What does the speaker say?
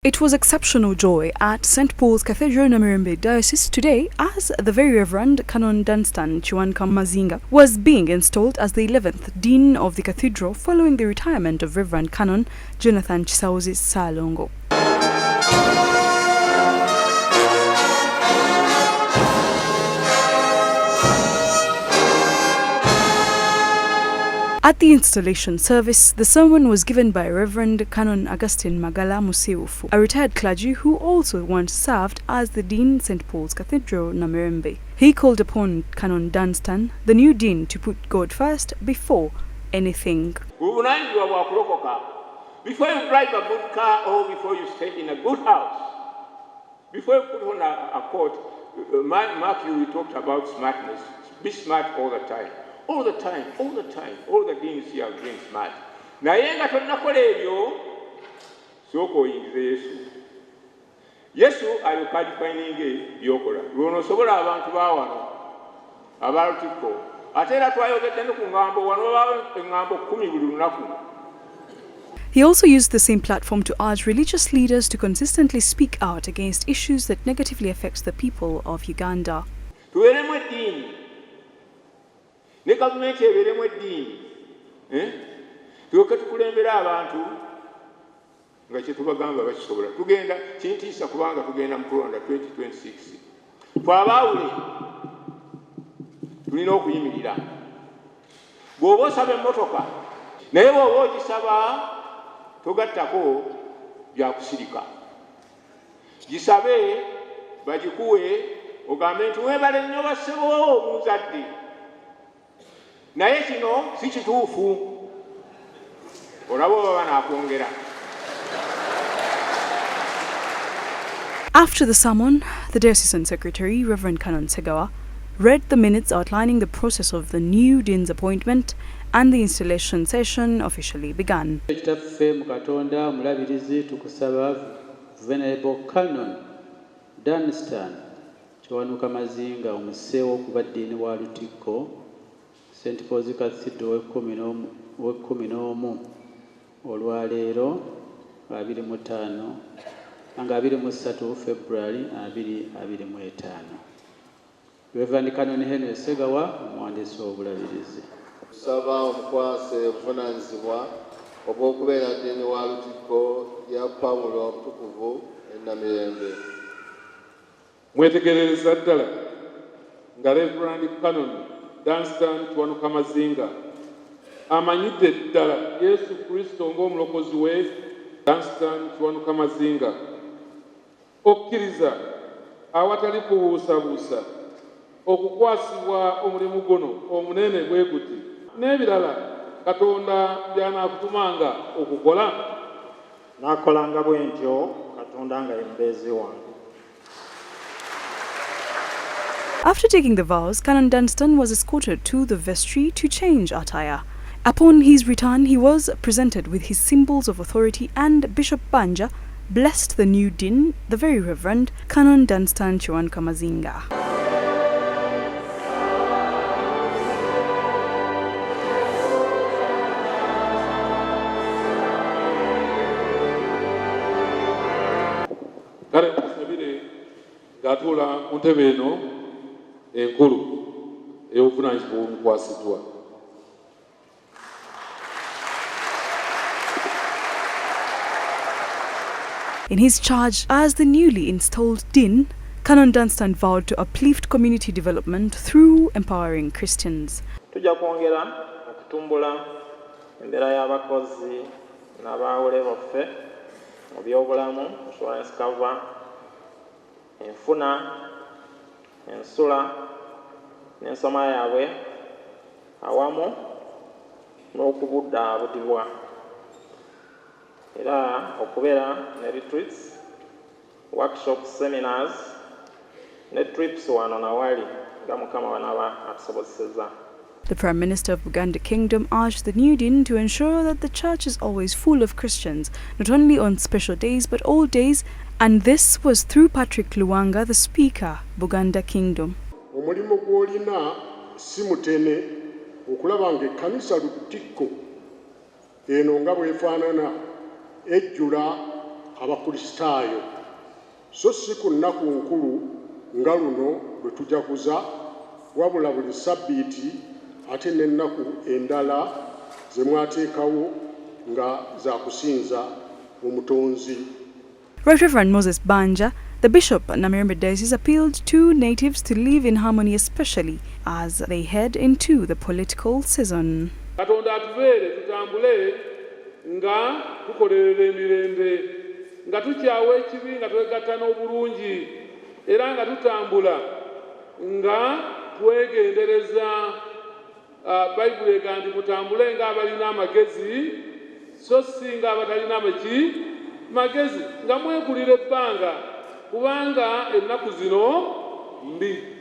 It was exceptional joy at St. Paul's Cathedral, Namirembe Diocese today as the Very Reverend Canon Dunstan Kiwanuka Mazinga was being installed as the 11th Dean of the Cathedral following the retirement of Reverend Canon Jonathan Kisawuzi Salongo. At the installation service, the sermon was given by Reverend Canon Augustine Magala Musiwufu, a retired clergy who also once served as the Dean St. Paul's Cathedral, Namirembe. He called upon Canon Dunstan, the new Dean, to put God first before anything. Before you drive a good car or before you stay in a good house, before you put on a coat, Matthew, we talked about smartness. Be smart all the time. All the time. All the deans here are being smart. Naye nga tonnakola ebyo sooka oyingize Yesu alukalifayininge byokola lw'onoosobola abantu baawano abalutiko ate era twayogedde ne ku ngambo wano engambo 10 buli lunaku. He also used the same platform to urge religious leaders to consistently speak out against issues that negatively affect the people of Uganda. Tuweeremu eddiini ne gavumenti ebeeremu eddiini tulyoke tukulembera abantu nga kye tubagamba bakisobola. Tugenda kintiisa kubanga tugenda mu kulonda 2026. Twabaawule tulina okuyimirira. Bw'oba osaba emmotoka naye bw'oba ogisaba togattako bya kusirika. Gisabe bagikuwe ogambe nti weebale nnyo bassebo omuzadde. Naye kino si kituufu. Olaba oba banaakwongera. After the sermon, the Diocesan Secretary, Reverend Canon Segawa, read the minutes outlining the process of the new Dean's appointment, and the installation session officially began. Venerable Canon Dunstan Kiwanuka Mazinga omuseewo okuba ddiini wa Lutikko St. Paul's Cathedral w'ekumi olwaleero 25 nga 23 February 2025. Reverend Canon Henry Segawa omuwandiisi w'obulabirizi. Tusaba omukwase obuvunaanyizibwa obw'okubeera ddiini wa Lutikko ya Pawulo omutukuvu e Namirembe. Mwetegerereza ddala nga Reverend Canon Dunstan Kiwanuka Mazinga amanyidde ddala Yesu Kristo ng'omulokozi we. Dunstan Kiwanuka Mazinga okkiriza awatali kubuusabuusa okukwasibwa omulimu guno omunene bwe guti n'ebirala Katonda by'anaakutumanga okukola. Naakolanga bwe ntyo Katonda nga ye mubeezi wange. After taking the vows, Canon Dunstan was escorted to the vestry to change attire. Upon his return, he was presented with his symbols of authority, and Bishop Banja blessed the new Dean, the Very Reverend Canon Dunstan Kiwanuka Mazinga. Kale musabire ng'atuula ku ntebe eno enkulu ey'obuvunaanyizibwa obukwasiddwa. In his charge as the newly installed Dean, Canon Dunstan vowed to uplift community development through empowering Christians. Tujja kwongera okutumbula embeera y'abakozi n'abaawule baffe mu byobulamu, insurance cover, enfuna, ensula n'ensoma yaabwe awamu n'okubuddaabudibwa. Era okubeera ne retreats, workshops, seminars ne trips wano nawali nga Mukama wanaaba atusobozesezza. The Prime Minister of Uganda Kingdom urged the new Dean to ensure that the church is always full of Christians, not only on special days but all days, and this was through Patrick Luwanga, the Speaker, Buganda Kingdom. Omulimu gw'olina si mutene okulaba ng'ekkanisa Lutikko eno nga bw'efaanana ejjula abakristaayo so si ku nnaku nkulu nga luno lwe tujaguza wabula buli sabbiiti ate n'ennaku endala ze mwateekawo nga za kusinza omutonzi. Right Reverend Moses Banja, the Bishop at Namirembe Diocese, appealed to natives to live in harmony, especially as they head into the political season. Katonda atubeere tutambule nga tukolerera emirembe, nga tukyawa ekibi nga twegatta n'obulungi, era nga tutambula nga twegendereza Bayibuli egamba nti mutambule ng'abalina amagezi so si ng'abatalina magezi, nga mwekulira ebbanga kubanga ennaku zino mbi.